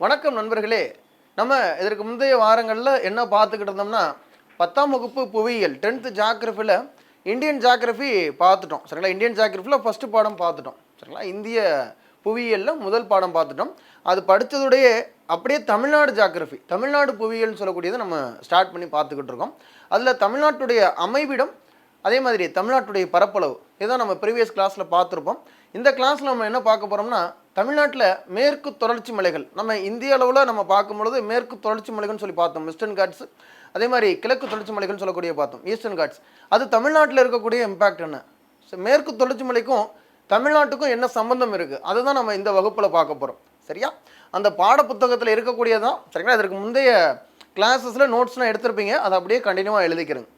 வணக்கம் நண்பர்களே. நம்ம இதற்கு முந்தைய வாரங்களில் என்ன பார்த்துக்கிட்டு இருந்தோம்னா 10ஆம் வகுப்பு புவியியல் 10th ஜாகிரஃபியில் இந்தியன் ஜாகிரஃபி பார்த்துட்டோம். சரிங்களா? இந்தியன் ஜாகிரஃபியில் ஃபஸ்ட்டு பாடம் பார்த்துட்டோம். சரிங்களா? இந்திய புவியியலில் முதல் பாடம் பார்த்துட்டோம். அது படித்ததுடைய அப்படியே தமிழ்நாடு ஜாகிரஃபி, தமிழ்நாடு புவியியல்னு சொல்லக்கூடியதை நம்ம ஸ்டார்ட் பண்ணி பார்த்துக்கிட்டு இருக்கோம். அதில் தமிழ்நாட்டுடைய அமைவிடம், அதே மாதிரி தமிழ்நாட்டுடைய பரப்பளவு இதான் நம்ம ப்ரீவியஸ் கிளாஸில் பார்த்துருப்போம். இந்த கிளாஸில் நம்ம என்ன பார்க்க போகிறோம்னா, தமிழ்நாட்டில் மேற்கு தொடர்ச்சி மலைகள், நம்ம இந்திய அளவில் நம்ம பார்க்கும்பொழுது மேற்கு தொடர்ச்சி மலைகள்னு சொல்லி பார்த்தோம், வெஸ்டர்ன் காட்ஸ். அதே மாதிரி கிழக்கு தொடர்ச்சி மலைகள்னு சொல்லக்கூடிய பார்த்தோம், ஈஸ்டர்ன் காட்ஸ். அது தமிழ்நாட்டில் இருக்கக்கூடிய இம்பேக்ட் என்ன, மேற்கு தொடர்ச்சி மலைக்கும் தமிழ்நாட்டுக்கும் என்ன சம்பந்தம் இருக்குது, அதுதான் நம்ம இந்த வகுப்பில் பார்க்க போகிறோம். சரியா? அந்த பாட புத்தகத்தில் இருக்கக்கூடியதான். சரிங்களா? இதற்கு முந்தைய கிளாஸஸில் நோட்ஸ்லாம் எடுத்திருப்பீங்க, அதை அப்படியே கண்டினியூவாக எழுதிக்கிறேங்க.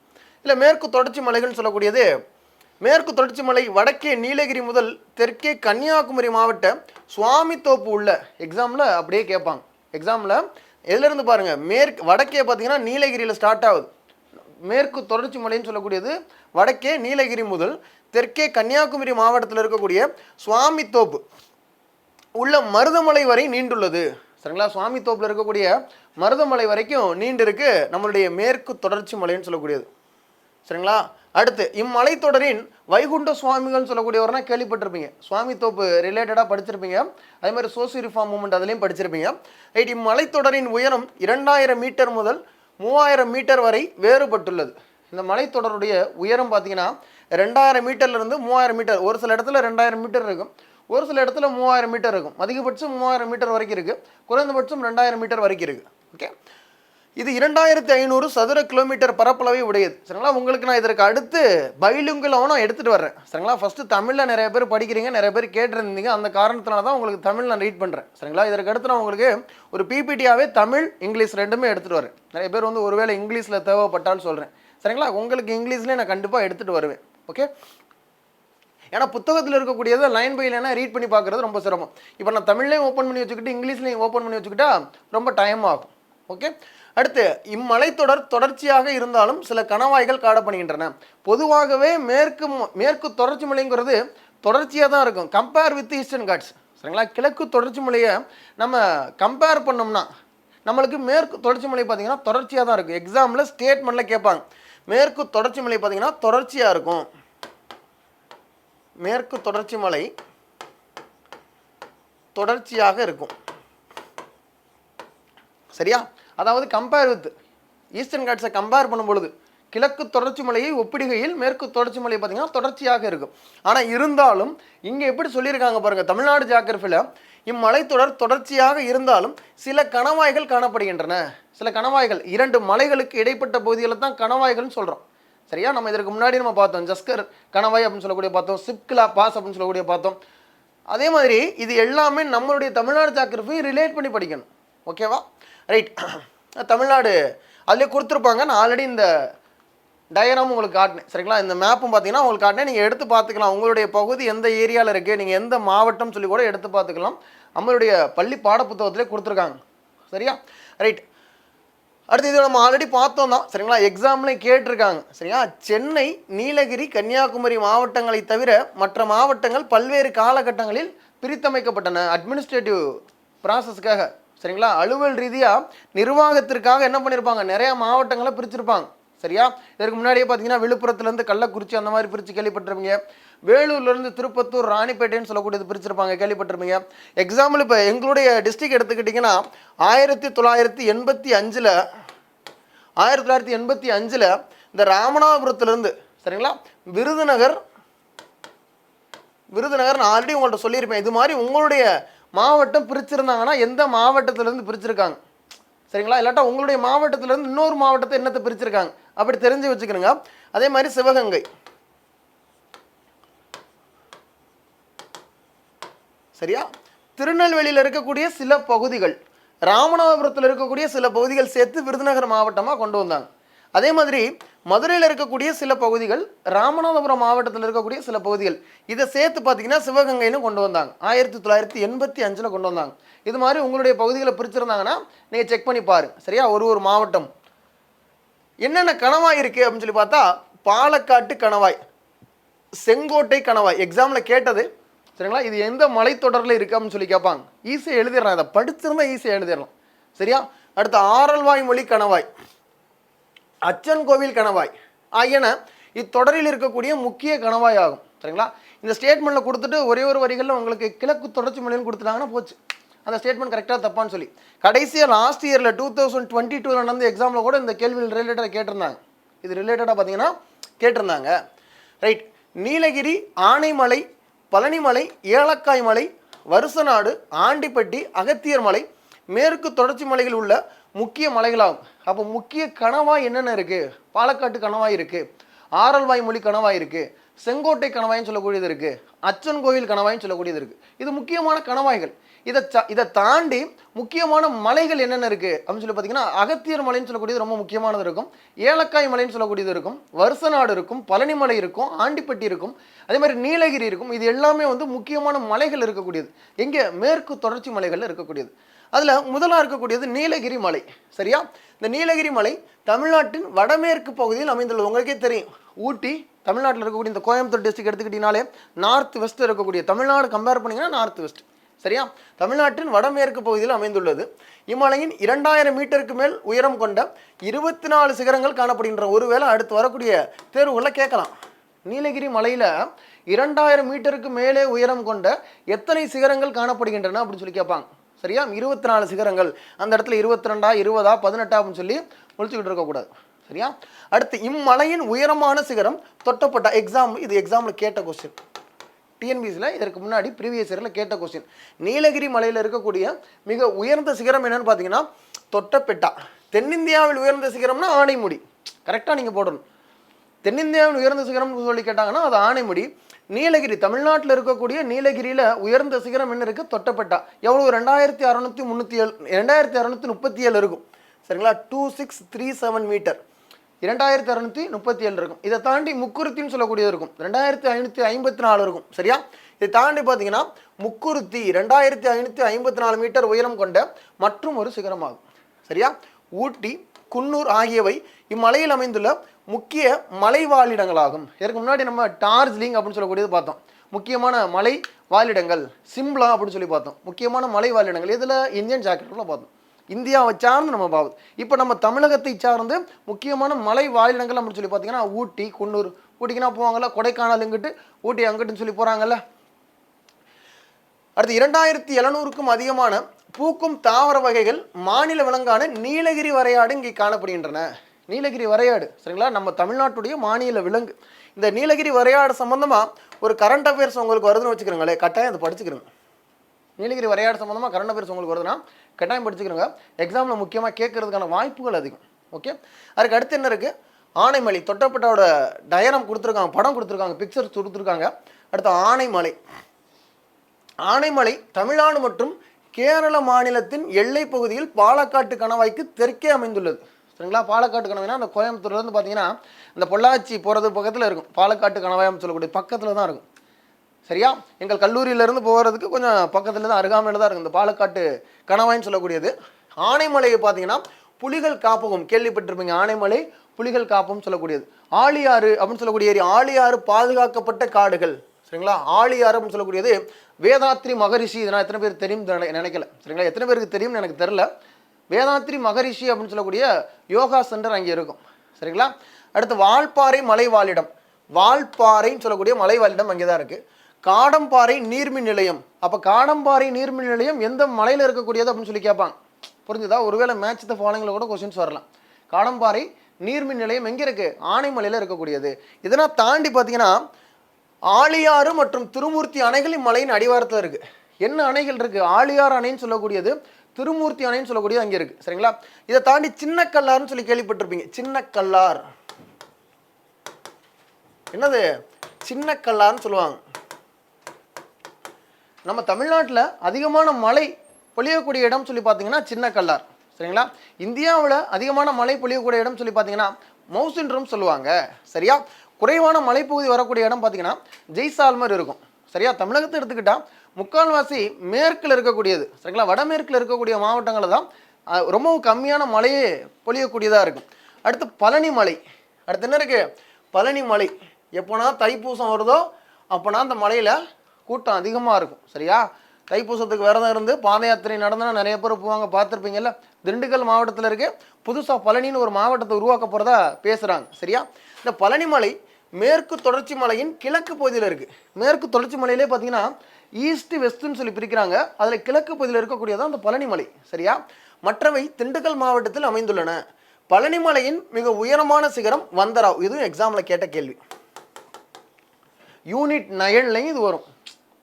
இல்லை, மேற்கு தொடர்ச்சி மலைகள்னு சொல்லக்கூடியது, மேற்கு தொடர்ச்சி மலை வடக்கே நீலகிரி முதல் தெற்கே கன்னியாகுமரி மாவட்ட சுவாமித்தோப்பு உள்ள, எக்ஸாமில் அப்படியே கேட்பாங்க. எக்ஸாமில் எதுலேருந்து பாருங்கள், வடக்கே பார்த்தீங்கன்னா நீலகிரியில் ஸ்டார்ட் ஆகுது. மேற்கு தொடர்ச்சி மலைன்னு சொல்லக்கூடியது வடக்கே நீலகிரி முதல் தெற்கே கன்னியாகுமரி மாவட்டத்தில் இருக்கக்கூடிய சுவாமித்தோப்பு உள்ள மருதமலை வரை நீண்டுள்ளது. சரிங்களா? சுவாமித்தோப்பில் இருக்கக்கூடிய மருதமலை வரைக்கும் நீண்டு இருக்கு நம்மளுடைய மேற்கு தொடர்ச்சி மலைன்னு சொல்லக்கூடியது. சரிங்களா? அடுத்து, இம்மலைத்தொடரின் வைகுண்ட சுவாமிகள்னு சொல்லக்கூடியவர்னா கேள்விப்பட்டிருப்பீங்க, சுவாமித்தோப்பு ரிலேட்டடாக படிச்சிருப்பீங்க. அதே மாதிரி சோசியல் ரிஃபார்ம் மூவ்மெண்ட் அதுலேயும் படிச்சிருப்பீங்க. ரைட். இம்மலைத்தொடரின் உயரம் 2000 மீட்டர் முதல் 3000 மீட்டர் வரை வேறுபட்டுள்ளது. இந்த மலைத்தொடருடைய உயரம் பார்த்தீங்கன்னா 2000 மீட்டர்லேருந்து 3000 மீட்டர். ஒரு சில இடத்துல 2000 மீட்டர் இருக்கும், ஒரு சில இடத்துல 3000 மீட்டர் இருக்கும். அதிகபட்சம் 3000 மீட்டர் வரைக்கும் இருக்குது, குறைந்தபட்சம் 2000 மீட்டர் வரைக்கும் இருக்குது. ஓகே, இது 2500 சதுர கிலோமீட்டர் பரப்பளவை உடையது. சரிங்களா? உங்களுக்கு நான் இதற்கு அடுத்து பைலிங்குலாவும் நான் எடுத்துகிட்டு வர்றேன். சரிங்களா? ஃபஸ்ட்டு தமிழில் நிறைய பேர் படிக்கிறீங்க, நிறைய பேர் கேட்டிருந்தீங்க, அந்த காரணத்தினால தான் உங்களுக்கு தமிழ் நான் ரீட் பண்ணுறேன். சரிங்களா? இதற்கு அடுத்து நான் உங்களுக்கு ஒரு பிபிடியாகவே தமிழ் இங்கிலீஷ் ரெண்டுமே எடுத்துகிட்டு வரேன். நிறைய பேர் ஒருவேளை இங்கிலீஷில் தேவைப்பட்டாலும் சொல்கிறேன். சரிங்களா? உங்களுக்கு இங்கிலீஷ்லேயே நான் கண்டிப்பாக எடுத்துகிட்டு வருவேன். ஓகே, ஏன்னா புத்தகத்தில் இருக்கக்கூடியதை லைன் பை லைனாக ரீட் பண்ணி பார்க்குறது ரொம்ப சிரமம். இப்போ நான் தமிழ்லேயும் ஓப்பன் பண்ணி வச்சுக்கிட்டு இங்கிலீஷ்லேயும் ஓப்பன் பண்ணி வச்சுக்கிட்டா ரொம்ப டைம் ஆகும். ஓகே, அடுத்து, இம்மலைத்தொடர் தொடர்ச்சியாக இருந்தாலும் சில கணவாய்கள் காணப்படுகின்றன. பொதுவாகவே மேற்கு தொடர்ச்சி மலைங்கிறது தொடர்ச்சியாக தான் இருக்கும், கம்பேர் வித் ஈஸ்டர்ன் காட்ஸ். சரிங்களா? கிழக்கு தொடர்ச்சி மலையை நம்ம கம்பேர் பண்ணோம்னா நம்மளுக்கு மேற்கு தொடர்ச்சி மலை பார்த்தீங்கன்னா தொடர்ச்சியாக தான் இருக்கும். எக்ஸாமில் ஸ்டேட்மெண்ட்டில் கேட்பாங்க, மேற்கு தொடர்ச்சி மலை பார்த்தீங்கன்னா தொடர்ச்சியாக இருக்கும், மேற்கு தொடர்ச்சி மலை தொடர்ச்சியாக இருக்கும். சரியா? அதாவது கம்பேர் வித் ஈஸ்டர்ன் காட்ஸை கம்பேர் பண்ணும்பொழுது கிழக்கு தொடர்ச்சி மலையை ஒப்பிடுகையில் மேற்கு தொடர்ச்சி மலை பார்த்தீங்கன்னா தொடர்ச்சியாக இருக்கும். ஆனால் இருந்தாலும் இங்கே எப்படி சொல்லியிருக்காங்க பாருங்கள், தமிழ்நாடு ஜாகிரஃபியில் இம்மலைத்தொடர் தொடர்ச்சியாக இருந்தாலும் சில கணவாய்கள் காணப்படுகின்றன. சில கணவாய்கள், 2 மலைகளுக்கு இடைப்பட்ட பகுதிகளில் தான் கணவாய்கள்னு சொல்கிறோம். சரியா? நம்ம இதற்கு முன்னாடி நம்ம பார்த்தோம், ஜஸ்கர் கணவாய் அப்படின்னு சொல்லக்கூடிய பார்த்தோம், சிப்கிலா பாஸ் அப்படின்னு சொல்லக்கூடிய பார்த்தோம். அதே மாதிரி இது எல்லாமே நம்மளுடைய தமிழ்நாடு ஜாகிரஃபியை ரிலேட் பண்ணி படிக்கணும். ஓகேவா? ரைட். தமிழ்நாடு அதிலே கொடுத்துருப்பாங்க, நான் ஆல்ரெடி இந்த டயக்ராம் உங்களுக்கு காட்டினேன். சரிங்களா? இந்த மேப்பும் பார்த்தீங்கன்னா உங்களுக்கு காட்டினேன், நீங்கள் எடுத்து பார்த்துக்கலாம். உங்களுடைய பகுதி எந்த ஏரியாவில் இருக்குது, நீங்கள் எந்த மாவட்டம் சொல்லி கூட எடுத்து பார்த்துக்கலாம். நம்மளுடைய பள்ளி பாடப்புத்தகத்திலே கொடுத்துருக்காங்க. சரியா? ரைட். அடுத்து, இது நம்ம ஆல்ரெடி பார்த்தோம் தான். சரிங்களா? எக்ஸாம்லேயும் கேட்டிருக்காங்க. சரியா? சென்னை, நீலகிரி, கன்னியாகுமரி மாவட்டங்களை தவிர மற்ற மாவட்டங்கள் பல்வேறு காலகட்டங்களில் பிரித்தமைக்கப்பட்டன அட்மினிஸ்ட்ரேட்டிவ் ப்ராசஸ்க்காக. சரிங்களா? அலுவல் ரீதியாக நிர்வாகத்திற்காக என்ன பண்ணியிருப்பாங்க, நிறையா மாவட்டங்களை பிரிச்சிருப்பாங்க. சரியா? இதற்கு முன்னாடியே பார்த்தீங்கன்னா விழுப்புரத்துலேருந்து கள்ளக்குறிச்சி அந்த மாதிரி பிரித்து கேள்விப்பட்டிருப்பீங்க. வேலூர்லேருந்து திருப்பத்தூர், ராணிப்பேட்டைன்னு சொல்லக்கூடியது பிரிச்சிருப்பாங்க, கேள்விப்பட்டிருப்பீங்க. எக்ஸாம்பிள் இப்போ எங்களுடைய டிஸ்ட்ரிக்ட் எடுத்துக்கிட்டிங்கன்னா 1985 இந்த ராமநாதபுரத்துலேருந்து, சரிங்களா, விருதுநகர் நான் ஆல்ரெடி உங்கள்கிட்ட சொல்லியிருப்பேன். இது மாதிரி உங்களுடைய மாவட்டம் பிரிச்சிருந்தாங்கன்னா எந்த மாவட்டத்திலேருந்து பிரிச்சிருக்காங்க. சரிங்களா? இல்லாட்டா உங்களுடைய மாவட்டத்திலேருந்து இன்னொரு மாவட்டத்தை என்னத்தை பிரிச்சிருக்காங்க அப்படி தெரிஞ்சு வச்சுக்கணுங்க. அதே மாதிரி சிவகங்கை. சரியா? திருநெல்வேலியில் இருக்கக்கூடிய சில பகுதிகள், ராமநாதபுரத்தில் இருக்கக்கூடிய சில பகுதிகள் சேர்த்து விருதுநகர் மாவட்டமாக கொண்டு வந்தாங்க. அதே மாதிரி மதுரையில் இருக்கக்கூடிய சில பகுதிகள், ராமநாதபுரம் மாவட்டத்தில் இருக்கக்கூடிய சில பகுதிகள், இதை சேர்த்து பார்த்தீங்கன்னா சிவகங்கைன்னு கொண்டு வந்தாங்க. 1985 கொண்டு வந்தாங்க. இது மாதிரி உங்களுடைய பகுதிகளை பிரிச்சிருந்தாங்கன்னா நீங்கள் செக் பண்ணி பாருங்க. சரியா? ஒரு மாவட்டம் என்னென்ன கணவாய் இருக்குது அப்படின்னு சொல்லி பார்த்தா, பாலக்காட்டு கணவாய், செங்கோட்டை கணவாய் எக்ஸாமில் கேட்டது. சரிங்களா? இது எந்த மலைத்தொடரில் இருக்கு அப்படின்னு சொல்லி கேட்பாங்க. ஈஸியாக எழுதிடலாம், இதை படிச்சிருந்தா ஈஸியாக எழுதிடலாம். சரியா? அடுத்து ஆரல்வாய் மொழி கணவாய், அச்சன் கோவில் கணவாய் ஆகியன இத்தொடரில் இருக்கக்கூடிய முக்கிய கணவாய் ஆகும். சரிங்களா? இந்த ஸ்டேட்மெண்ட்டில் கொடுத்துட்டு ஒரே ஒரு வரிகளில் உங்களுக்கு கிழக்கு தொடர்ச்சி மொழின்னு கொடுத்துட்டாங்கன்னா போச்சு. அந்த ஸ்டேட்மெண்ட் கரெக்டாக தப்பான்னு சொல்லி கடைசியாக லாஸ்ட் இயரில் 2022 நடந்த எக்ஸாமில் கூட இந்த கேள்வி ரிலேட்டடாக கேட்டிருந்தாங்க. இது ரிலேட்டடாக பார்த்தீங்கன்னா கேட்டிருந்தாங்க. ரைட். நீலகிரி, ஆனைமலை, பழனிமலை, ஏலக்காய் மலை, வருசநாடு, ஆண்டிப்பட்டி, அகத்தியர் மலை மேற்கு தொடர்ச்சி மலைகள் உள்ள முக்கிய மலைகளாகும். அப்போ முக்கிய கணவாய் என்னென்ன இருக்குது? பாலக்காட்டு கணவாய் இருக்குது, ஆரல்வாய் மொழி கணவாய் இருக்குது, செங்கோட்டை கணவாய்ன்னு சொல்லக்கூடியது இருக்குது, அச்சன் கோவில் கணவாய்ன்னு சொல்லக்கூடியது இருக்குது. இது முக்கியமான கணவாய்கள். இதை தாண்டி முக்கியமான மலைகள் என்னென்ன இருக்குது அப்படின்னு சொல்லி பார்த்தீங்கன்னா அகத்தியர் மலைன்னு சொல்லக்கூடியது ரொம்ப முக்கியமானது இருக்கும், ஏலக்காய் மலைன்னு சொல்லக்கூடியது இருக்கும், வருசநாடு இருக்கும், பழனிமலை இருக்கும், ஆண்டிப்பட்டி இருக்கும், அதே மாதிரி நீலகிரி இருக்கும். இது எல்லாமே வந்து முக்கியமான மலைகள் இருக்கக்கூடியது. எங்கே? மேற்கு தொடர்ச்சி மலைகளில் இருக்கக்கூடியது. அதில் முதலாக இருக்கக்கூடியது நீலகிரி மலை. சரியா? இந்த நீலகிரி மலை தமிழ்நாட்டின் வடமேற்கு பகுதியில் அமைந்துள்ளது. உங்களுக்கே தெரியும், ஊட்டி தமிழ்நாட்டில் இருக்கக்கூடிய இந்த கோயம்புத்தூர் டிஸ்ட்ரிக்ட் எடுத்துக்கிட்டீங்கனாலே நார்த் வெஸ்ட் இருக்கக்கூடிய தமிழ்நாடு கம்பேர் பண்ணிங்கன்னா நார்த் வெஸ்ட். சரியா? தமிழ்நாட்டின் வடமேற்கு பகுதியில் அமைந்துள்ளது. இம்மலையின் 2000 மீட்டருக்கு மேல் உயரம் கொண்ட 24 சிகரங்கள் காணப்படுகின்றன. ஒருவேளை அடுத்து வரக்கூடிய தேர்வுகளில் கேட்கலாம், நீலகிரி மலையில் 2000 மீட்டருக்கு மேலே உயரம் கொண்ட எத்தனை சிகரங்கள் காணப்படுகின்றன அப்படின்னு சொல்லி கேட்பாங்க. சரியா? 24 சிகரங்கள். அந்த இடத்துல 22, 20, 18 அப்படின்னு சொல்லி முடிச்சுக்கிட்டு இருக்கக்கூடாது. சரியா? அடுத்து இம்மலையின் உயரமான சிகரம் தொட்டப்பட்ட இது எக்ஸாம்பிள் கேட்ட கொஸ்டின். டிஎன்பிசியில் இதற்கு முன்னாடி ப்ரீவியஸ் இயரில் கேட்ட கொஸ்டின். நீலகிரி மலையில் இருக்கக்கூடிய மிக உயர்ந்த சிகரம் என்னன்னு பார்த்தீங்கன்னா தொட்டபெட்டா. தென்னிந்தியாவில் உயர்ந்த சிகரம்னா ஆனைமுடி. கரெக்டாக நீங்கள் போடணும். தென்னிந்தியாவில் உயர்ந்த சிகரம்னு சொல்லி கேட்டாங்கன்னா அது ஆனைமுடி. நீலகிரி தமிழ்நாட்டில் இருக்கக்கூடிய நீலகிரியில் உயர்ந்த சிகரம் என்ன இருக்குது? தொட்டபெட்டா. எவ்வளோ? 2637 இருக்கும். சரிங்களா? 2637 மீட்டர், 2637 இருக்கும். இதை தாண்டி முக்குருத்தின்னு சொல்லக்கூடியது இருக்கும், 2554 இருக்கும். சரியா? இதை தாண்டி பார்த்தீங்கன்னா முக்குருத்தி 2554 மீட்டர் உயரம் கொண்ட மற்றும் ஒரு சிகரமாகும். சரியா? ஊட்டி, குன்னூர் ஆகியவை இம்மலையில் அமைந்துள்ள முக்கிய மலை வாழிடங்களாகும். இதற்கு முன்னாடி நம்ம டார்ஜிலிங் அப்படின்னு சொல்லக்கூடியது பார்த்தோம், முக்கியமான மலை வாழிடங்கள். சிம்லா அப்படின்னு சொல்லி பார்த்தோம், முக்கியமான மலை வாழிடங்கள். இதில் இந்தியன் ஜாக்கிரஃபியில் பார்த்தோம், இந்தியாவை சார்ந்து நம்ம பார்ப்போம். இப்போ நம்ம தமிழகத்தை சார்ந்து முக்கியமான மலை வாழிடங்கள் அப்படின்னு சொல்லி பார்த்தீங்கன்னா ஊட்டி, குன்னூர். ஊட்டிக்குன்னா போவாங்கல்ல, கொடைக்கானல் இங்கிட்டு, ஊட்டி அங்கிட்டுன்னு சொல்லி போகிறாங்கல்ல. அடுத்து 2700க்கும் அதிகமான பூக்கும் தாவர வகைகள் மாநில விலங்கான நீலகிரி வரையாடு இங்கே காணப்படுகின்றன. நீலகிரி வரையாடு, சரிங்களா, நம்ம தமிழ்நாட்டுடைய மாநில விலங்கு. இந்த நீலகிரி வரையாடு சம்பந்தமாக ஒரு கரண்ட் அஃபேர்ஸ் உங்களுக்கு வருதுன்னு வச்சுக்கிறோங்களே, கட்டாயம் அதை படிச்சுக்கிறோங்க. நீலகிரி வரையாடு சம்பந்தமாக கரண்ட் அஃபேர்ஸ் உங்களுக்கு வருதுன்னா கட்டாயம் படிச்சுக்கிறோங்க. எக்ஸாமில் முக்கியமாக கேட்கறதுக்கான வாய்ப்புகள் அதிகம். ஓகே. அதுக்கு அடுத்து என்ன இருக்குது? ஆனைமலை. தொட்டப்பட்டோட டயரம் கொடுத்துருக்காங்க, படம் கொடுத்துருக்காங்க, பிக்சர்ஸ் கொடுத்துருக்காங்க. அடுத்து ஆனைமலை. ஆனைமலை தமிழ்நாடு மற்றும் கேரள மாநிலத்தின் எல்லை பகுதியில் பாலக்காட்டு கணவாய்க்கு தெற்கே அமைந்துள்ளது. சரிங்களா? பாலக்காட்டு கணவாய்னா அந்த கோயம்புத்தூர்லேருந்து பார்த்தீங்கன்னா இந்த பொள்ளாச்சி போகிறது பக்கத்தில் இருக்கும். பாலக்காட்டு கணவாயம் சொல்லக்கூடிய பக்கத்தில் தான் இருக்கும். சரியா? எங்கள் கல்லூரியிலேருந்து போகிறதுக்கு கொஞ்சம் பக்கத்தில் தான், அருகாமையில் தான் இருக்கும் இந்த பாலக்காட்டு கணவாய்ன்னு சொல்லக்கூடியது. ஆனைமலையை பார்த்தீங்கன்னா புலிகள் காப்பகம் கேள்விப்பட்டிருப்பீங்க. ஆனைமலை புலிகள் காப்பகம் சொல்லக்கூடியது. ஆழியாறு அப்படின்னு சொல்லக்கூடிய ஏரியா, ஆழியாறு பாதுகாக்கப்பட்ட காடுகள். சரிங்களா? ஆழியாறு அப்படின்னு சொல்லக்கூடியது வேதாத்ரி மகரிஷி. இதனால் எத்தனை பேர் தெரியும் நினைக்கல. சரிங்களா? எத்தனை பேருக்கு தெரியும்னு எனக்கு தெரில. வேதாத்ரி மகரிஷி அப்படின்னு சொல்லக்கூடிய யோகா சென்டர் அங்கே இருக்கும். சரிங்களா? அடுத்து வால்பாறை மலை வாழிடம். வால்பாறைன்னு சொல்லக்கூடிய மலை வாழிடம் அங்கே தான் இருக்குது. காடம்பாறை நீர்மின் நிலையம். அப்போ காடம்பாறை நீர்மின் நிலையம் எந்த மலையில் இருக்கக்கூடியது அப்படின்னு சொல்லி கேட்பாங்க. புரிஞ்சுதா? ஒருவேளை மேட்ச் த ஃபாலோயிங்கில் கூட கொஸ்டின்ஸ் வரலாம். காடம்பாறை நீர்மின் நிலையம் எங்கே இருக்குது? ஆனைமலையில் இருக்கக்கூடியது. இதனால் தாண்டி பார்த்தீங்கன்னா ஆழியாறு மற்றும் திருமூர்த்தி அணைகள் இம்மலையின் அடிவாரத்தில் இருக்குது. என்ன அணைகள் இருக்குது? ஆழியாறு அணைன்னு சொல்லக்கூடியது, திருமூர்த்தி அணைன்னு சொல்லக்கூடியது அங்கே இருக்குது. சரிங்களா? இதை தாண்டி சின்ன கல்லார்னு சொல்லி கேள்விப்பட்டிருப்பீங்க. சின்ன கல்லார் என்னது? சின்ன கல்லார்னு சொல்லுவாங்க. நம்ம தமிழ்நாட்டில் அதிகமான மழை பொழியக்கூடிய இடம் சொல்லி பார்த்தீங்கன்னா சின்ன கல்லார். சரிங்களா? இந்தியாவில் அதிகமான மழை பொழியக்கூடிய இடம் சொல்லி பார்த்தீங்கன்னா மவுசின்ட்ரம் சொல்லுவாங்க. சரியா? குறைவான மலைப்பகுதி வரக்கூடிய இடம் பார்த்தீங்கன்னா ஜெய்சால்மர் இருக்கும். சரியா? தமிழகத்தை எடுத்துக்கிட்டால் முக்கால்வாசி மேற்கில் இருக்கக்கூடியது. சரிங்களா? வடமேற்கில் இருக்கக்கூடிய மாவட்டங்களில் தான் ரொம்பவும் கம்மியான மழையே பொழியக்கூடியதாக இருக்கும். அடுத்து பழனிமலை. அடுத்து என்ன இருக்குது? பழனிமலை. எப்போனா தைப்பூசம் வருதோ அப்போனா அந்த மலையில் கூட்டம் அதிகமாக இருக்கும். சரியா? தைப்பூசத்துக்கு விரதம் இருந்து பாத யாத்திரை நடந்தனா நிறைய பேர் போவாங்க, பார்த்துருப்பீங்கல்ல. திண்டுக்கல் மாவட்டத்தில் இருக்க புதுசாக பழனின்னு ஒரு மாவட்டத்தை உருவாக்க போகிறதா பேசுகிறாங்க. சரியா? இந்த பழனி மலை மேற்கு தொடர்ச்சி மலையின் கிழக்கு பகுதியில் இருக்குது. மேற்கு தொடர்ச்சி மலையிலே பார்த்தீங்கன்னா ஈஸ்ட் வெஸ்ட்னு சொல்லி பிரிக்கிறாங்க. அதில் கிழக்கு பகுதியில் இருக்கக்கூடியதான் அந்த பழனி மலை. சரியா? மற்றவை திண்டுக்கல் மாவட்டத்தில் அமைந்துள்ளன. பழனி மலையின் மிக உயரமான சிகரம் வந்தராவ். இதுவும் எக்ஸாமில் கேட்ட கேள்வி. யூனிட் 9லையும் இது வரும்.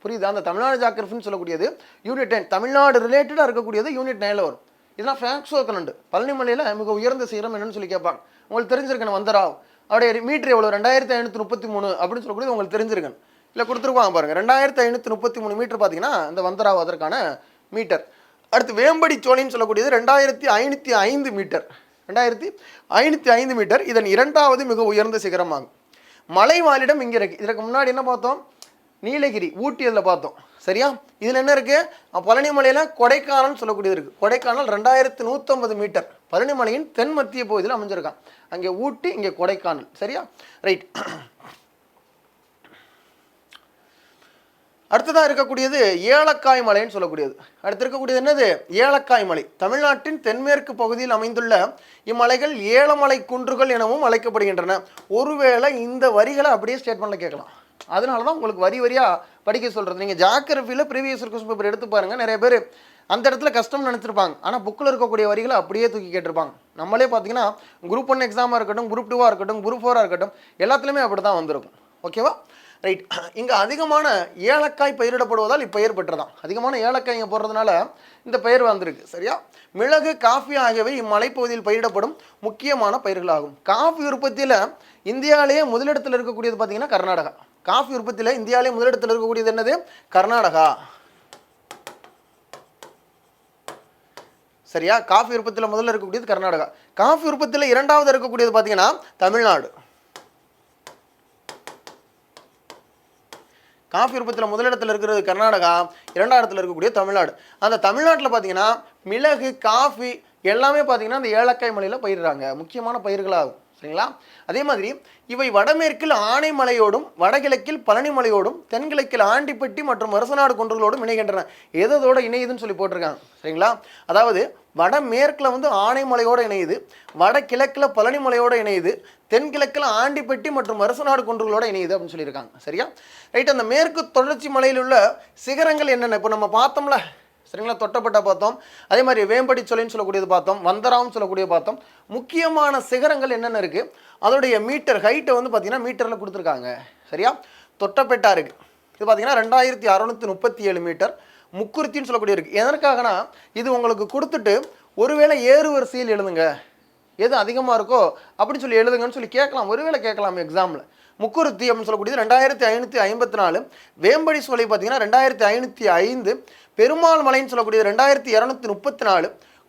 புரியுது? அந்த தமிழ்நாடு ஜாகிரபின்னு சொல்லக்கூடியது யூனிட் 10 தமிழ்நாடு ரிலேட்டடாக இருக்கக்கூடியது யூனிட் 9ல் வரும். இதெல்லாம் ஃபேக்ட்ஸ் கலண்டு. பழனி மலையில் மிக உயர்ந்த சிகரம் என்னன்னு சொல்லி கேட்பாங்க. உங்களுக்கு தெரிஞ்சிருக்கணும் வந்தராவ். அவருடைய மீட்டர் எவ்வளோ? 2533 அப்படின்னு சொல்லக்கூடியது உங்களுக்கு தெரிஞ்சிருக்கணும். இல்லை கொடுத்துருப்பாங்க பாருங்கள், 2533 மீட்டர் பார்த்தீங்கன்னா இந்த வந்தராவ் அதற்கான மீட்டர். அடுத்து வேம்படி சோலைன்னு சொல்லக்கூடியது 2505 மீட்டர். 2505 மீட்டர் இதன் இரண்டாவது மிக உயர்ந்த சிகரமாகும். மலைவாழிடம் இங்கே இருக்குது. இதற்கு முன்னாடி என்ன பார்த்தோம்? நீலகிரி, ஊட்டி அதில் பார்த்தோம். சரியா? இதில் என்ன இருக்குது? பழனி மலையில் கொடைக்கானல் சொல்லக்கூடியது இருக்குது. கொடைக்கானல் 2150 மீட்டர் பழனி மலையின் தென் மத்திய பகுதியில் அமைஞ்சிருக்கான். அங்கே ஊட்டி, இங்கே கொடைக்கானல். சரியா? ரைட். அடுத்ததாக இருக்கக்கூடியது ஏலக்காய் மலைன்னு சொல்லக்கூடியது. அடுத்து இருக்கக்கூடியது என்னது? ஏலக்காய் மலை. தமிழ்நாட்டின் தென்மேற்கு பகுதியில் அமைந்துள்ள இம்மலைகள் ஏலமலை குன்றுகள் எனவும் அழைக்கப்படுகின்றன. ஒருவேளை இந்த வரிகளை அப்படியே ஸ்டேட்மெண்ட்டில் கேட்கலாம். அதனால தான் உங்களுக்கு வரி வரியாக படிக்க சொல்கிறது. நீங்கள் ஜாகிரபியில் ப்ரீவியஸ் கொஸ்டின் பேப்பர் எடுத்து பாருங்கள். நிறைய பேர் அந்த இடத்துல கஷ்டம்னு நினச்சிருப்பாங்க. ஆனால் புக்கில் இருக்கக்கூடிய வரிகளை அப்படியே தூக்கி கேட்டிருப்பாங்க. நம்மளே பார்த்தீங்கன்னா குரூப் 1 எக்ஸாமாக இருக்கட்டும், குரூப் 2வாக இருக்கட்டும், குரூப் 4ஆக இருக்கட்டும், எல்லாத்துலேயுமே அப்படி தான் வந்திருக்கும். ஓகேவா? ரைட். இங்கே அதிகமான ஏலக்காய் பயிரிடப்படுவதால் இப்பெயர் பெற்றதான். அதிகமான ஏலக்காய் இங்கே போடுறதுனால இந்த பெயர் வந்திருக்கு. சரியா? மிளகு, காஃபி ஆகியவை இம்மலைப்பகுதியில் பயிரிடப்படும் முக்கியமான பயிர்களாகும். காஃபி உற்பத்தியில் இந்தியாவிலேயே முதலிடத்தில் இருக்கக்கூடியது பார்த்தீங்கன்னா கர்நாடகா. காஃபி உற்பத்தியில் இந்தியாவிலேயே முதலிடத்தில் இருக்கக்கூடியது என்னது? கர்நாடகா. சரியா? காஃபி உற்பத்தியில் முதல்ல இருக்கக்கூடியது கர்நாடகா. காஃபி உற்பத்தியில் இரண்டாவது இருக்கக்கூடியது பார்த்தீங்கன்னா தமிழ்நாடு. காஃபி உற்பத்தியில் முதலிடத்தில் இருக்கிறது கர்நாடகா, இரண்டாவது இடத்துல இருக்கக்கூடிய தமிழ்நாடு. அந்த தமிழ்நாட்டில் பார்த்தீங்கன்னா மிளகு, காஃபி எல்லாமே பார்த்தீங்கன்னா அந்த ஏலக்காய் மலையில் பயிரிடுறாங்க. முக்கியமான பயிர்களாகும். சரிங்களா? அதே மாதிரி இவை வடமேற்கில் ஆனைமலையோடும், வடகிழக்கில் பழனிமலையோடும், தென்கிழக்கில் ஆண்டிப்பட்டி மற்றும் வருசநாடு குன்றுகளோடும் இணைகின்றன. எதோட இணையுதுன்னு சொல்லி போட்டிருக்காங்க. சரிங்களா? அதாவது வடமேற்கில் வந்து ஆனைமலையோடு இணையுது, வடகிழக்கில் பழனிமலையோடு இணையுது, தென்கிழக்கில் ஆண்டிப்பட்டி மற்றும் வருசநாடு குன்றுகளோட இணையுது அப்படின்னு சொல்லியிருக்காங்க. சரியா? ரைட். அந்த மேற்கு தொடர்ச்சி மலையில் உள்ள சிகரங்கள் என்னென்ன இப்போ நம்ம பார்த்தோம்ல. சரிங்களா? தொட்டப்பட்டா பார்த்தோம். அதே மாதிரி வேம்படி சோலைன்னு சொல்லக்கூடியது பார்த்தோம், வந்தராவும் சொல்லக்கூடியது பார்த்தோம். முக்கியமான சிகரங்கள் என்னென்ன இருக்குது, அதோடைய மீட்டர் ஹைட்டை வந்து பார்த்தீங்கன்னா மீட்டரில் கொடுத்துருக்காங்க. சரியா? தொட்டப்பெட்டா இருக்குது. இது பார்த்தீங்கன்னா 2637 மீட்டர். முக்குருத்தின்னு சொல்லக்கூடிய இருக்குது. எதற்காகனா இது உங்களுக்கு கொடுத்துட்டு ஒருவேளை ஏறு வரிசையில் எழுதுங்க, எது அதிகமாக இருக்கோ அப்படின்னு சொல்லி எழுதுங்கன்னு சொல்லி கேட்கலாம். ஒருவேளை கேட்கலாம் எக்ஸாமில். முக்குருத்தி அப்படின்னு சொல்லக்கூடியது 2554. வேம்படி சோலை பார்த்தீங்கன்னா 2505. பெருமாள் மலைன்னு சொல்லக்கூடியது 2234.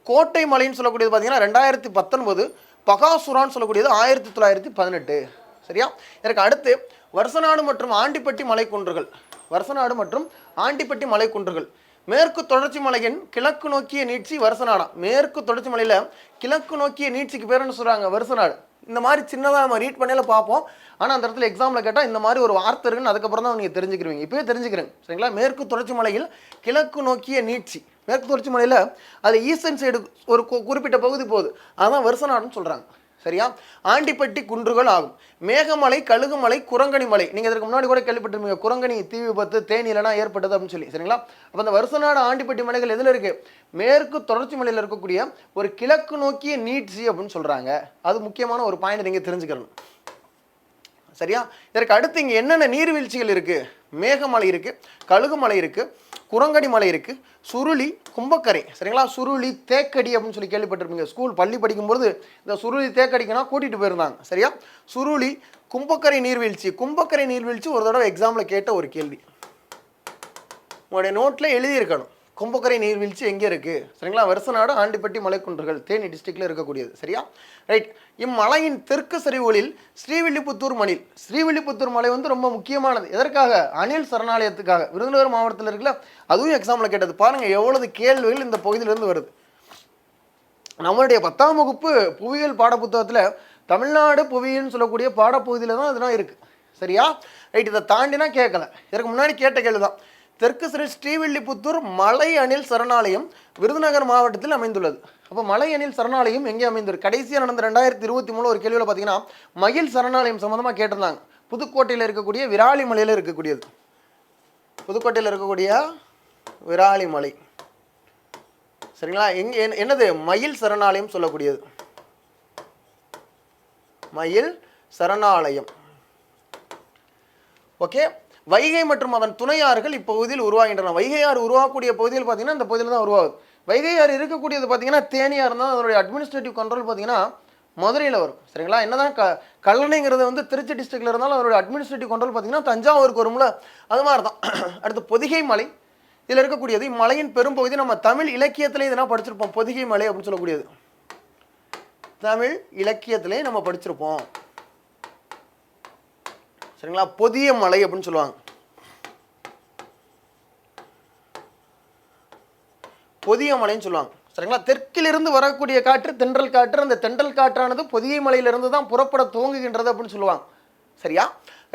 கோட்டை மலைன்னு சொல்லக்கூடியது பார்த்தீங்கன்னா 2019. பகாசுரான்னு சொல்லக்கூடியது 1918. சரியா? இதற்கு அடுத்து வருசநாடு மற்றும் ஆண்டிப்பட்டி மலைக்குன்றுகள். வருசநாடு மற்றும் ஆண்டிப்பட்டி மலைக்குன்றுகள். மேற்கு தொடர்ச்சி மலையின் கிழக்கு நோக்கிய நீட்சி வருசநாடா. மேற்கு தொடர்ச்சி மலையில் கிழக்கு நோக்கிய நீட்சிக்கு பேர் என்ன சொல்கிறாங்க? வருசநாடு. இந்த மாதிரி சின்னதாக நம்ம ரீட் பண்ணையில் பார்ப்போம். ஆனால் அந்த இடத்துல எக்ஸாமில் கேட்டால் இந்த மாதிரி ஒரு வார்த்தை இருக்குன்னு அதுக்கப்புறம் தான் நீங்கள் தெரிஞ்சுக்கிறீங்க. இப்போயே தெரிஞ்சுக்கிறேங்க. சரிங்களா? மேற்கு தொடர்ச்சி மலையில் கிழக்கு நோக்கிய நீட்சி. மேற்கு தொடர்ச்சி மலையில் அது ஈஸ்டர்ன் சைடு ஒரு குறிப்பிட்ட பகுதி போகுது, அதான் வருசநாடுன்னு சொல்கிறாங்க. சரியா? ஆண்டிப்பட்டி குன்றுகள் ஆகும். மேகமலை, கழுகுமலை, குரங்கணி மலை. நீங்கள் இதற்கு முன்னாடி கூட கேள்விப்பட்டிருப்பீங்க, குரங்கணி தீ விபத்து தேனிலனா ஏற்பட்டது அப்படின்னு சொல்லி. சரிங்களா? அப்போ அந்த வருசநாடு ஆண்டிப்பட்டி மலைகள் எதில் இருக்குது? மேற்கு தொடர்ச்சி மலையில் இருக்கக்கூடிய ஒரு கிழக்கு நோக்கிய நீட்சி அப்படின்னு சொல்கிறாங்க. அது முக்கியமான ஒரு பாயிண்ட் நீங்கள் தெரிஞ்சுக்கணும். சரியா? இதற்கு அடுத்து இங்கே என்னென்ன நீர்வீழ்ச்சிகள் இருக்குது? மேகமலை இருக்குது, கழுகுமலை இருக்குது, குரங்கடி மலை இருக்குது, சுருளி, கும்பக்கரை. சரிங்களா? சுருளி, தேக்கடி அப்படின்னு சொல்லி கேள்விப்பட்டிருப்பீங்க. ஸ்கூல் பள்ளி படிக்கும்போது இந்த சுருளி தேக்கடிக்குன்னா கூட்டிகிட்டு போயிருந்தாங்க. சரியா? சுருளி, கும்பக்கரை நீர்வீழ்ச்சி. கும்பக்கரை நீர்வீழ்ச்சி ஒரு தடவை எக்ஸாமில் கேட்ட ஒரு கேள்வி. உங்களுடைய நோட்டில் எழுதியிருக்கணும். கும்பக்கரை நீர்வீழ்ச்சி எங்கே இருக்குது? சரிங்களா? வருசநாடு ஆண்டிப்பட்டி மலைக்குன்றுகள் தேனி டிஸ்ட்ரிக்டில் இருக்கக்கூடியது. சரியா? ரைட். இம்மலையின் தெற்கு சரிவுகளில் ஸ்ரீவில்லிபுத்தூர் மணில். ஸ்ரீவில்லிபுத்தூர் மலை வந்து ரொம்ப முக்கியமானது. எதற்காக? அணில் சரணாலயத்துக்காக. விருதுநகர் மாவட்டத்தில் இருக்குல்ல, அதுவும் எக்ஸாமில் கேட்டது. பாருங்கள் எவ்வளவு கேள்விகள் இந்த பகுதியிலேருந்து வருது. நம்மளுடைய 10ஆம் வகுப்பு புவியியல் பாடப்புத்தகத்தில் தமிழ்நாடு புவியியல்னு சொல்லக்கூடிய பாடப்பகுதியில் தான் இதெல்லாம் இருக்குது. சரியா? ரைட், இதை தாண்டினா கேட்கல. இதற்கு முன்னாடி கேட்ட கேள்வி தான். தெற்கு ஸ்ரீவில்லிபுத்தூர் மலை அணில் சரணாலயம் விருதுநகர் மாவட்டத்தில் அமைந்துள்ளது. அப்போ மலை அணில் சரணாலயம் எங்கே அமைந்துள்ளது? கடைசியாக நடந்த 2023 ஒரு கேள்வியில் பார்த்தீங்கன்னா மயில் சரணாலயம் சம்மந்தமாக கேட்டிருந்தாங்க. புதுக்கோட்டையில் இருக்கக்கூடிய விராலிமலையில் இருக்கக்கூடியது. புதுக்கோட்டையில் இருக்கக்கூடிய விராலிமலை, சரிங்களா? என்னது? மயில் சரணாலயம் சொல்லக்கூடியது. மயில் சரணாலயம். ஓகே. வைகை மற்றும் அதன் துணையாறுகள் இப்பகுதியில் உருவாகின்றன. வைகை ஆறு உருவாகக்கூடிய பகுதியில் பார்த்தீங்கன்னா இந்த பகுதியில் தான் உருவாகுது. வைகை ஆறு இருக்கக்கூடியது பார்த்தீங்கன்னா தேனியாக இருந்தால் அதனுடைய அட்மினிஸ்ட்ரேட்டிவ் கண்ட்ரோல் பார்த்தீங்கன்னா மதுரையில் வரும். சரிங்களா? என்னதான் கல்லணைங்கிறது வந்து திருச்சி டிஸ்ட்ரிக்டில் இருந்தாலும் அதோட அட்மினிஸ்ட்ரேட்டிவ் கண்ட்ரோல் பார்த்தீங்கன்னா தஞ்சாவூருக்கு வரும்ல, அது மாதிரி தான். அடுத்து பொதிகை மலை இதில் இருக்கக்கூடியது. இம்மலையின் பெரும்பகுதி நம்ம தமிழ் இலக்கியத்திலே இதெல்லாம் படிச்சிருப்போம். பொதிகை மலை அப்படின்னு சொல்லக்கூடியது தமிழ் இலக்கியத்திலே நம்ம படிச்சிருப்போம். சரிங்களா? பொதிய மலை அப்படின்னு சொல்லுவாங்க. பொதிய மலைன்னு சொல்லுவாங்க. சரிங்களா? தெற்கிலிருந்து வரக்கூடிய காற்று தென்றல் காற்று. அந்த தென்றல் காற்றானது பொதிகை மலையிலிருந்து தான் புறப்பட துவங்குகின்றது அப்படின்னு சொல்லுவாங்க. சரியா?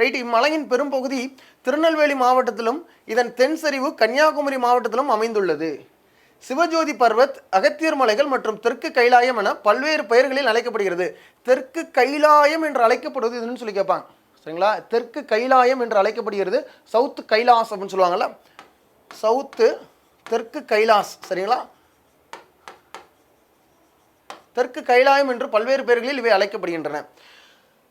ரைட். இம்மலையின் பெரும்பகுதி திருநெல்வேலி மாவட்டத்திலும் இதன் தென் சரிவு கன்னியாகுமரி மாவட்டத்திலும் அமைந்துள்ளது. சிவஜோதி பர்வத், அகத்தியர் மலைகள் மற்றும் தெற்கு கைலாயம் என பல்வேறு பெயர்களில் அழைக்கப்படுகிறது. தெற்கு கைலாயம் என்று அழைக்கப்படுவது இதுன்னு சொல்லி கேட்பாங்க. சரிங்களா? தெற்கு கைலாயம் என்று அழைக்கப்படுகிறது. சவுத்து கைலாஸ் அப்படின்னு சொல்லுவாங்கல்ல, சவுத்து தெற்கு கைலாஸ். சரிங்களா? தெற்கு கைலாயம் என்று பல்வேறு பெயர்களில் இவை அழைக்கப்படுகின்றன.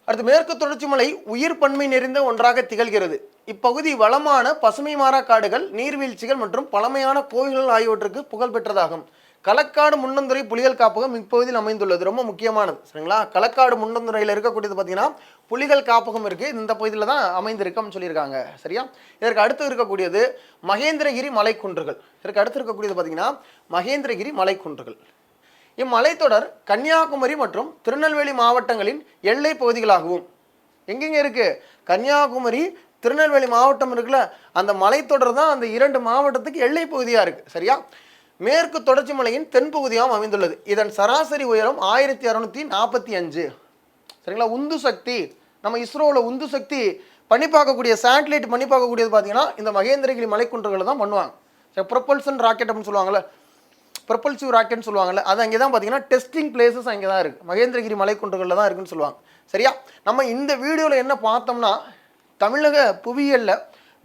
அடுத்து மேற்கு தொடர்ச்சி மலை உயிர் பன்மை நிறைந்த ஒன்றாக திகழ்கிறது. இப்பகுதி வளமான பசுமை மாறா காடுகள், நீர்வீழ்ச்சிகள் மற்றும் பழமையான கோயில்கள் ஆகியவற்றுக்கு புகழ்பெற்றதாகும். களக்காடு முன்னந்துறை புலிகள் காப்பகம் இப்பகுதியில் அமைந்துள்ளது. ரொம்ப முக்கியமானது. சரிங்களா? களக்காடு முன்னந்துறையில் இருக்கக்கூடியது பார்த்தீங்கன்னா புலிகள் காப்பகம் இருக்குது. இந்த பகுதியில் தான் அமைந்திருக்குன்னு சொல்லியிருக்காங்க. சரியா? இதற்கு அடுத்து இருக்கக்கூடியது மகேந்திரகிரி மலைக்குன்றுகள். இதற்கு அடுத்து இருக்கக்கூடியது பார்த்தீங்கன்னா மகேந்திரகிரி மலைக்குன்றுகள். இம்மலைத்தொடர் கன்னியாகுமரி மற்றும் திருநெல்வேலி மாவட்டங்களின் எல்லை பகுதிகளாகவும், எங்கெங்க இருக்கு? கன்னியாகுமரி திருநெல்வேலி மாவட்டம் இருக்குல்ல, அந்த மலைத்தொடர் தான் அந்த 2 மாவட்டத்துக்கு எல்லை பகுதியாக இருக்குது. சரியா? மேற்கு தொடர்ச்சி மலையின் தென்பகுதியாகவும் அமைந்துள்ளது. இதன் சராசரி உயரம் 1645. சரிங்களா? உந்து சக்தி, நம்ம இஸ்ரோவில் உந்து சக்தி பண்ணி பார்க்கக்கூடிய சேட்டலைட் பண்ணி பார்க்கக்கூடியது பார்த்தீங்கன்னா இந்த மகேந்திரகிரி மலைக்குன்றுகளை தான் பண்ணுவாங்க. சரி, ப்ரொப்பல்சன் ராக்கெட் அப்படின்னு சொல்லுவாங்கள்ல, ப்ரொப்பல்சிவ் ராக்கெட்னு சொல்லுவாங்கல்ல, அது அங்கே தான் பார்த்தீங்கன்னா டெஸ்டிங் பிளேசஸ் அங்கே தான் இருக்குது. மகேந்திரகிரி மலைக்குன்றுகளில் தான் இருக்குன்னு சொல்லுவாங்க. சரியா? நம்ம இந்த வீடியோவில் என்ன பார்த்தோம்னா தமிழக புவியியலில்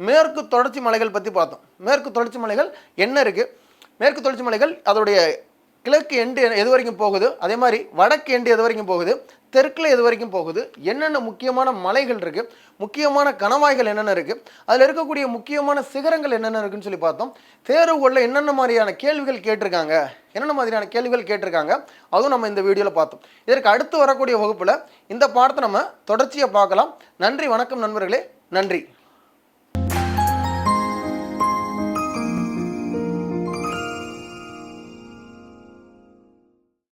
மேற்கு தொடர்ச்சி மலைகள் பற்றி பார்த்தோம். மேற்கு தொடர்ச்சி மலைகள் என்ன இருக்குது, மேற்கு தொடர்ச்சி மலைகள் அதோடைய கிழக்கு எண்டு எது வரைக்கும் போகுது, அதே மாதிரி வடக்கு எண்டு எது வரைக்கும் போகுது, தெற்கில் எது வரைக்கும் போகுது, என்னென்ன முக்கியமான மலைகள் இருக்குது, முக்கியமான கணவாய்கள் என்னென்ன இருக்குது, அதில் இருக்கக்கூடிய முக்கியமான சிகரங்கள் என்னென்ன இருக்குன்னு சொல்லி பார்த்தோம். தேர்வுகளில் என்னென்ன மாதிரியான கேள்விகள் கேட்டிருக்காங்க, அதுவும் நம்ம இந்த வீடியோவில் பார்த்தோம். இதற்கு அடுத்து வரக்கூடிய வகுப்பில் இந்த பாடத்தை நம்ம தொடர்ச்சியாக பார்க்கலாம். நன்றி, வணக்கம் நண்பர்களே, நன்றி.